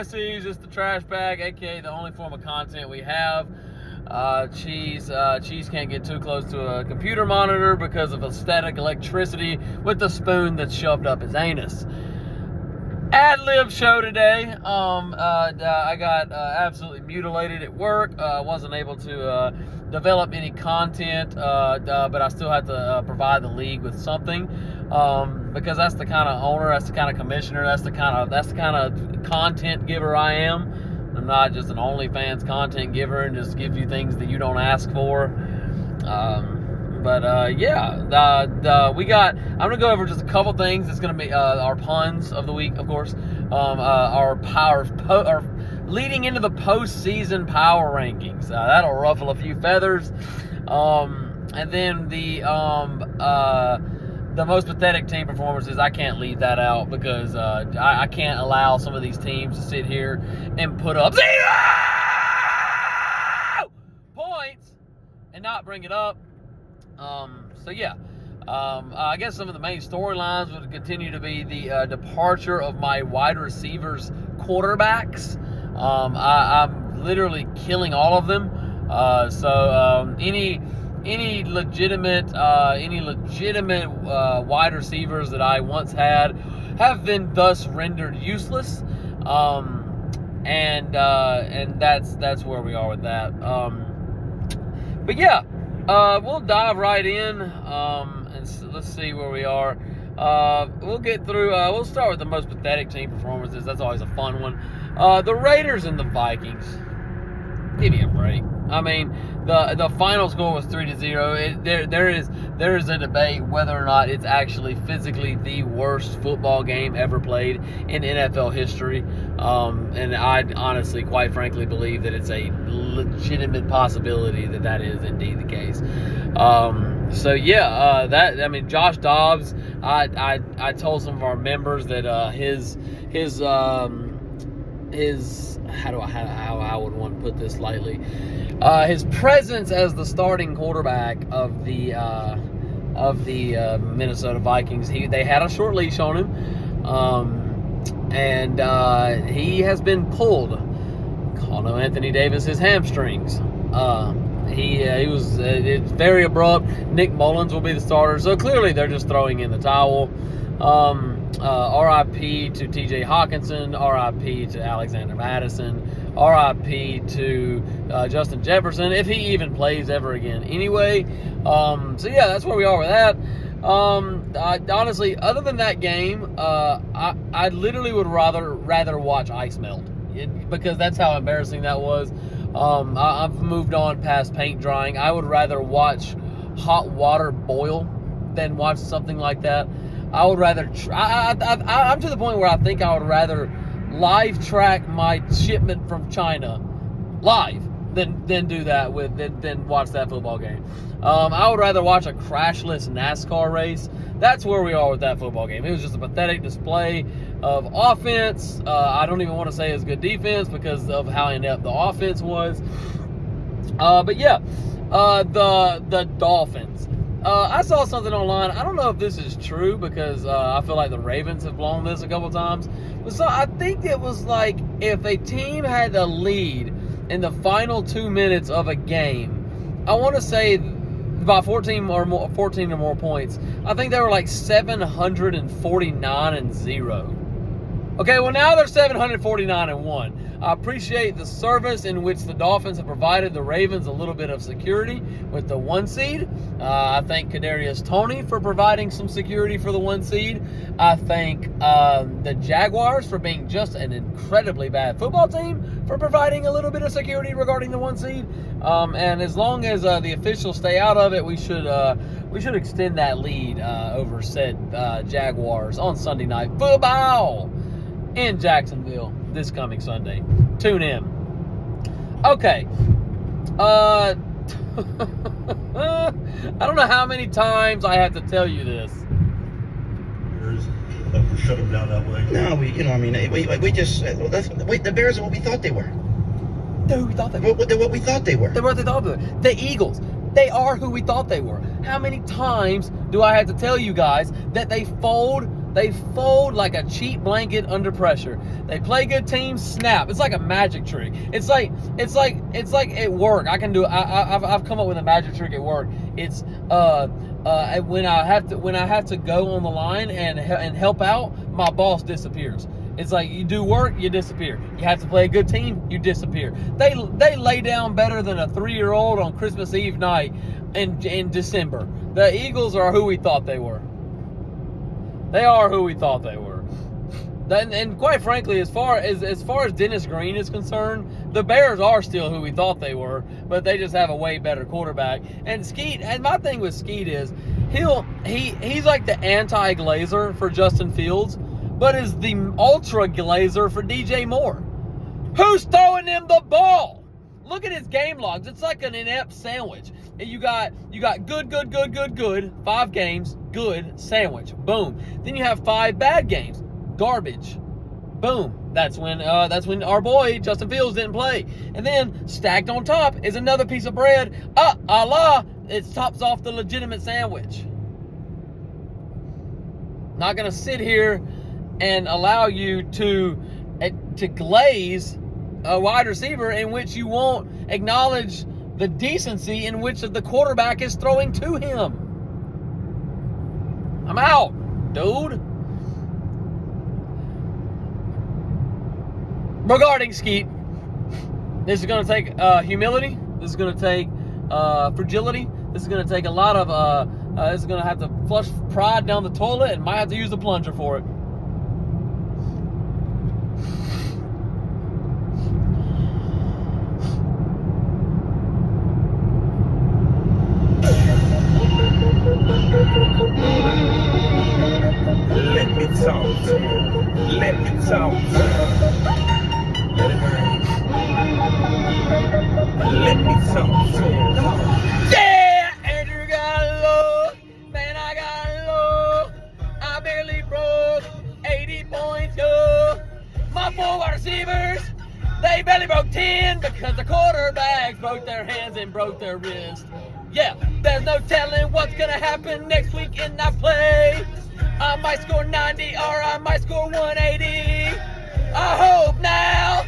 Finesse, just the trash bag, aka the only form of content we have. Cheese can't get too close to a computer monitor because of static electricity with the spoon that's shoved up his anus. Ad-lib show today. I got absolutely mutilated at work. Wasn't able to develop any content, but I still have to provide the league with something, because that's the kind of owner, that's the kind of commissioner, that's the kind of content giver I am. I'm not just an OnlyFans content giver and just give you things that you don't ask for. We got. I'm gonna go over just a couple things. It's gonna be our puns of the week, of course. Our leading into the postseason power rankings. That'll ruffle a few feathers. And then the most pathetic team performances. I can't leave that out because I can't allow some of these teams to sit here and put up 0 points and not bring it up. I guess some of the main storylines would continue to be the departure of my wide receivers quarterbacks. I'm literally killing all of them. Any legitimate wide receivers that I once had have been thus rendered useless. And that's where we are with that. We'll dive right in, and let's see where we are. We'll get through. We'll start with the most pathetic team performances. That's always a fun one. The Raiders and the Vikings. Give me a break. I mean, the final score was 3-0. There is a debate whether or not it's actually physically the worst football game ever played in NFL history. And I honestly, quite frankly, believe that it's a legitimate possibility that is indeed the case. Josh Dobbs. I told some of our members that his how I would want to put this lightly, his presence as the starting quarterback of the Minnesota Vikings, they had a short leash on him, and he has been pulled. Call no Anthony Davis his hamstrings. It's very abrupt. Nick Mullins will be the starter, so clearly they're just throwing in the towel. RIP to TJ Hawkinson, RIP to Alexander Madison, RIP to Justin Jefferson, if he even plays ever again anyway. That's where we are with that. Honestly, other than that game, I literally would rather watch ice melt, because that's how embarrassing that was. I've moved on past paint drying. I would rather watch hot water boil than watch something like that. I would rather. I'm to the point where I think I would rather live track my shipment from China live than do that than watch that football game. I would rather watch a crashless NASCAR race. That's where we are with that football game. It was just a pathetic display of offense. I don't even want to say it's good defense because of how inept the offense was. The Dolphins. I saw something online. I don't know if this is true because I feel like the Ravens have blown this a couple times. But so I think it was like if a team had the lead in the final 2 minutes of a game, I want to say about 14 or more points. I think they were like 749-0. Okay, well now they're 749-1. I appreciate the service in which the Dolphins have provided the Ravens a little bit of security with the 1 seed. I thank Kadarius Toney for providing some security for the 1 seed. I thank the Jaguars for being just an incredibly bad football team for providing a little bit of security regarding the 1 seed. And as long as the officials stay out of it, we should extend that lead over said Jaguars on Sunday Night Football in Jacksonville this coming Sunday. Tune in. Okay. I don't know how many times I have to tell you this. Shut them down that way. No, we just the Bears are what we thought they were. They're who we thought they were. They're what we thought they were. They're what they thought they were. The Eagles. They are who we thought they were. How many times do I have to tell you guys that they fold They fold like a cheap blanket under pressure. They play good teams, snap. It's like a magic trick. It's like at work. I can do. I've come up with a magic trick at work. It's when I have to go on the line and help out, my boss disappears. It's like you do work, you disappear. You have to play a good team, you disappear. They lay down better than a 3-year-old on Christmas Eve night in December. The Eagles are who we thought they were. They are who we thought they were. And quite frankly, as far as Dennis Green is concerned, the Bears are still who we thought they were, but they just have a way better quarterback. And Skeet, and my thing with Skeet is he's like the anti-Glazer for Justin Fields, but is the ultra Glazer for DJ Moore. Who's throwing him the ball? Look at his game logs. It's like an inept sandwich. You got good, 5 games, good, sandwich, boom. Then you have 5 bad games, garbage, boom. That's when our boy Justin Fields didn't play. And then stacked on top is another piece of bread. It tops off the legitimate sandwich. Not gonna sit here and allow you to glaze a wide receiver in which you won't acknowledge the decency in which the quarterback is throwing to him. I'm out, dude. Regarding Skeet, this is going to take humility. This is going to take fragility. This is going to take a lot of, this is going to have to flush pride down the toilet and might have to use the plunger for it. Let me talk to you. Let me talk to you. Let me talk to you. Come on. Yeah! Andrew got low. Man, I got low. I barely broke 80 points, yo. My 4 wide receivers, they barely broke 10 because the quarterbacks broke their hands and broke their wrists. Yeah, there's no telling what's going to happen next week in that play. I might score 90 or I might score 180. I hope now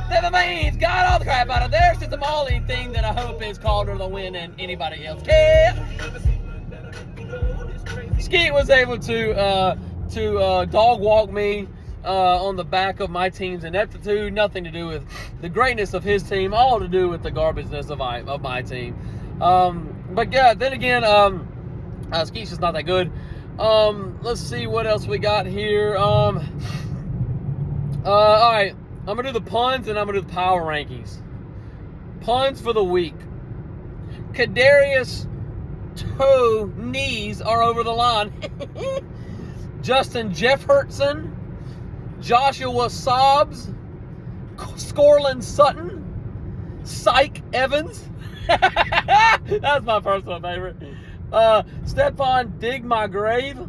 that the Mains got all the crap out of their system. Only thing that I hope is Calder to win and anybody else can. Skeet was able to dog walk me on the back of my team's ineptitude. Nothing to do with the greatness of his team. All to do with the garbageness of my team. But yeah, then again, Skeet's just not that good. Let's see what else we got here. All right, I'm gonna do the puns and I'm gonna do the power rankings. Puns for the week. Kadarius toe knees are over the line. Justin Jefferson, Joshua Sobbs, Scorlin Sutton, Psych Evans. That's my personal favorite. Stephon Dig My Grave.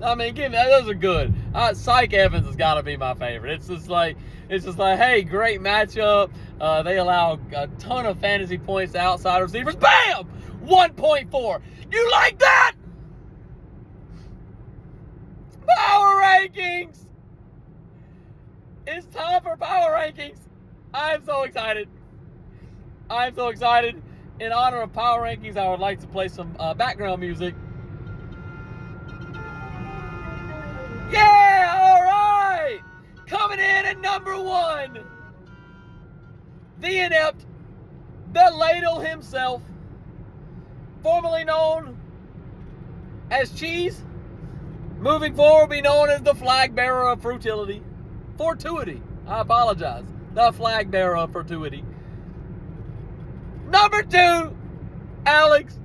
I mean, those are good. Psych Evans has got to be my favorite. It's just like, hey, great matchup. They allow a ton of fantasy points to outside receivers. Bam! 1.4. You like that? Power rankings. It's time for power rankings. I'm so excited. In honor of power rankings, I would like to play some background music. Yeah, all right. Coming in at number 1, the inept, the ladle himself, formerly known as Cheese, moving forward be known as the flag bearer of fortuity. I apologize. The flag bearer of fortuity. Number 2, Alex,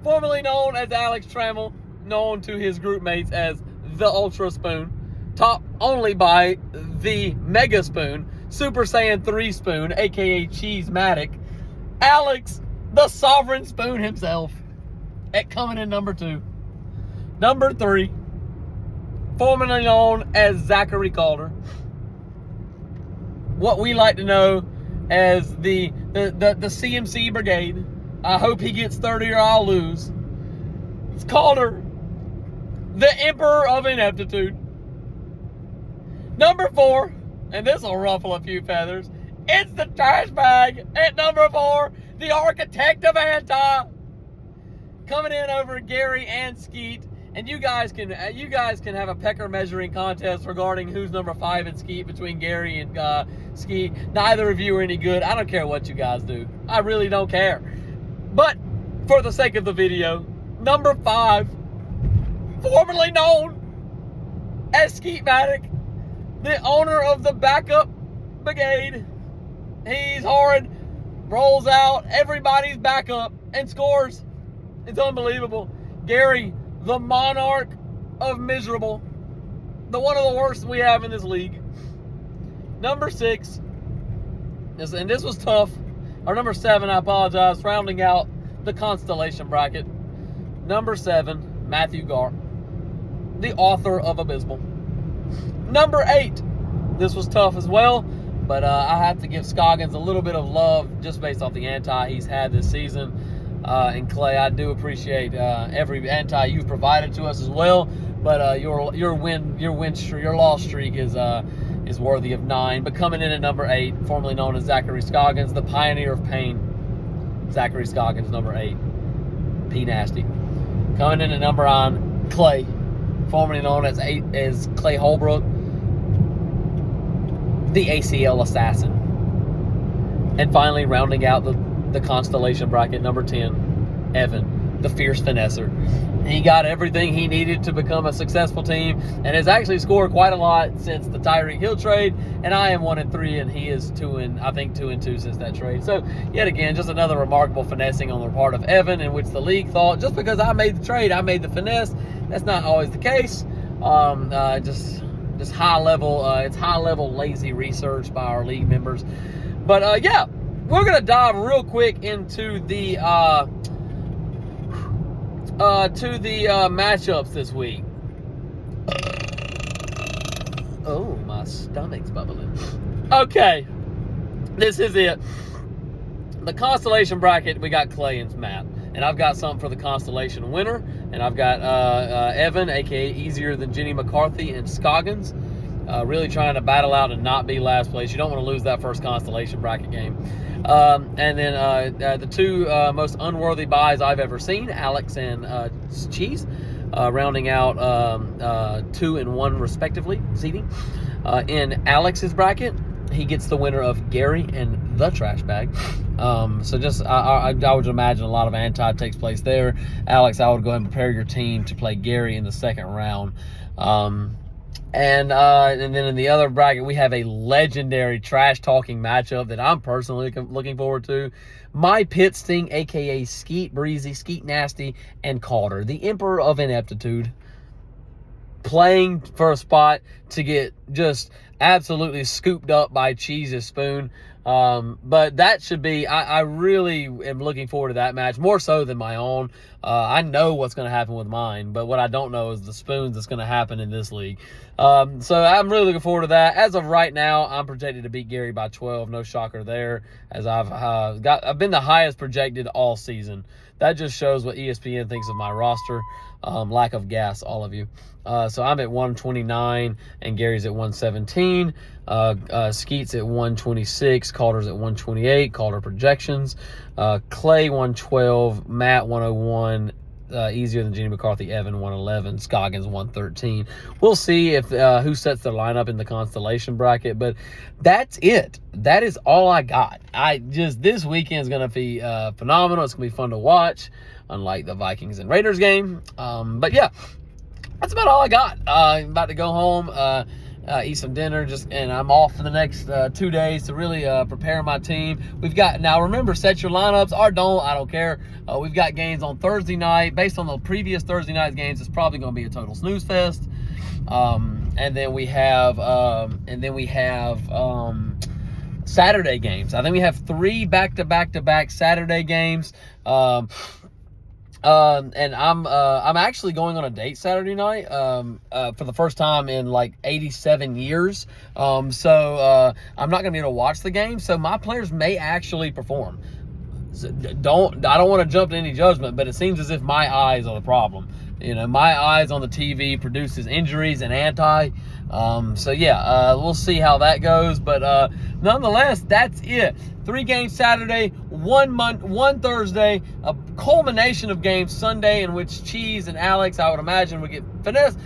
formerly known as Alex Trammell, known to his group mates as the Ultra Spoon, topped only by the Mega Spoon, Super Saiyan 3 Spoon, aka Cheese-matic, Alex, the Sovereign Spoon himself, at coming in number 2. Number 3, formerly known as Zachary Calder, what we like to know as the CMC Brigade. I hope he gets 30 or I'll lose. It's Calder. the Emperor of Ineptitude. Number 4, and this will ruffle a few feathers, it's the trash bag at number 4, the architect of anti. Coming in over Gary and Skeet. And you guys can have a pecker measuring contest regarding who's number 5 in Skeet between Gary and Skeet. Neither of you are any good. I don't care what you guys do. I really don't care. But for the sake of the video, number 5, formerly known as Skeetmatic, the owner of the backup brigade. He's horrid, rolls out everybody's backup and scores. It's unbelievable. Gary, the monarch of miserable. The one of the worst we have in this league. Number 6. And this was tough. Or number 7, I apologize. Rounding out the constellation bracket. Number 7, Matthew Gar. The author of Abysmal. Number 8. This was tough as well. But I have to give Scoggins a little bit of love just based off the anti he's had this season. And Clay, I do appreciate every anti you've provided to us as well. But your loss streak is worthy of 9. But coming in at number 8, formerly known as Zachary Scoggins, the pioneer of pain. Zachary Scoggins, number 8. P Nasty. Coming in at number 9, Clay, formerly known as Clay Holbrook, the ACL assassin. And finally, rounding out the constellation bracket, number 10, Evan, the fierce finesser. He got everything he needed to become a successful team and has actually scored quite a lot since the Tyreek Hill trade. And I am 1-3, and he is 2-2 since that trade. So yet again, just another remarkable finessing on the part of Evan, in which the league thought just because I made the trade, I made the finesse. That's not always the case. Just high level. It's high level lazy research by our league members. But yeah. We're going to dive real quick into the matchups this week. Oh, my stomach's bubbling. Okay, this is it. The constellation bracket, we got Clay and Matt. And I've got something for the constellation winner. And I've got Evan, a.k.a. Easier Than Jenny McCarthy, and Scoggins. Really trying to battle out and not be last place. You don't want to lose that first constellation bracket game. And then the 2 most unworthy buys I've ever seen, Alex and Cheese, rounding out 2 and 1 respectively, seating. In Alex's bracket, he gets the winner of Gary and the trash bag. So just I would imagine a lot of anti takes place there. Alex, I would go ahead and prepare your team to play Gary in the second round. And then in the other bracket, we have a legendary trash-talking matchup that I'm personally looking forward to. My Pit Sting, a.k.a. Skeet Breezy, Skeet Nasty, and Calder, the Emperor of Ineptitude, playing for a spot to get just absolutely scooped up by Cheese's spoon. But that should be, I really am looking forward to that match, more so than my own. I know what's going to happen with mine, but what I don't know is the spoons that's going to happen in this league. So I'm really looking forward to that. As of right now, I'm projected to beat Gary by 12. No shocker there, as I've been the highest projected all season. That just shows what ESPN thinks of my roster. Lack of gas, all of you. So I'm at 129, and Gary's at 117. Skeet's at 126. Calder's at 128. Calder projections. Clay 112. Matt 101. Easier Than Jenny McCarthy, Evan 111, Scoggins 113. We'll see if who sets their lineup in the constellation bracket, but that's it. That is all I got. This weekend's gonna be phenomenal. It's gonna be fun to watch, unlike the Vikings and Raiders game. But yeah, that's about all I got. I'm about to go home, eat some dinner, and I'm off for the next 2 days to really prepare my team. We've got, now remember, set your lineups or don't, I don't care. We've got games on Thursday night. Based on the previous Thursday night's games, it's probably going to be a total snooze fest. And then we have Saturday games. I think we have 3 back-to-back Saturday games. And I'm actually going on a date Saturday night for the first time in like 87 years. So I'm not gonna be able to watch the game. So my players may actually perform. So I don't want to jump to any judgment, but it seems as if my eyes are the problem, my eyes on the TV produces injuries and anti. So yeah, we'll see how that goes. But nonetheless, that's it. 3 games Saturday, one Thursday, a culmination of games Sunday in which Cheese and Alex, I would imagine, would get Finesse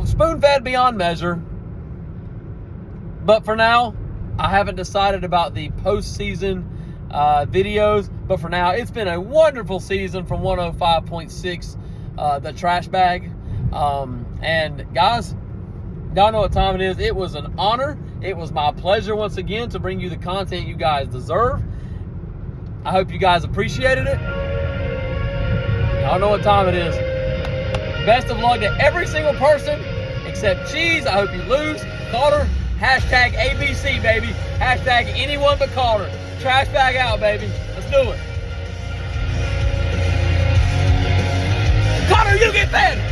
spoon-fed beyond measure. But for now, I haven't decided about the postseason videos. But for now, it's been a wonderful season from 105.6, the trash bag. And guys, y'all know what time it is. It was an honor. It was my pleasure once again to bring you the content you guys deserve. I hope you guys appreciated it. Y'all know what time it is. Best of luck to every single person except Cheese. I hope you lose. Carter, hashtag ABC, baby. Hashtag anyone but Carter. Trash bag out, baby. Let's do it. Carter, you get fed.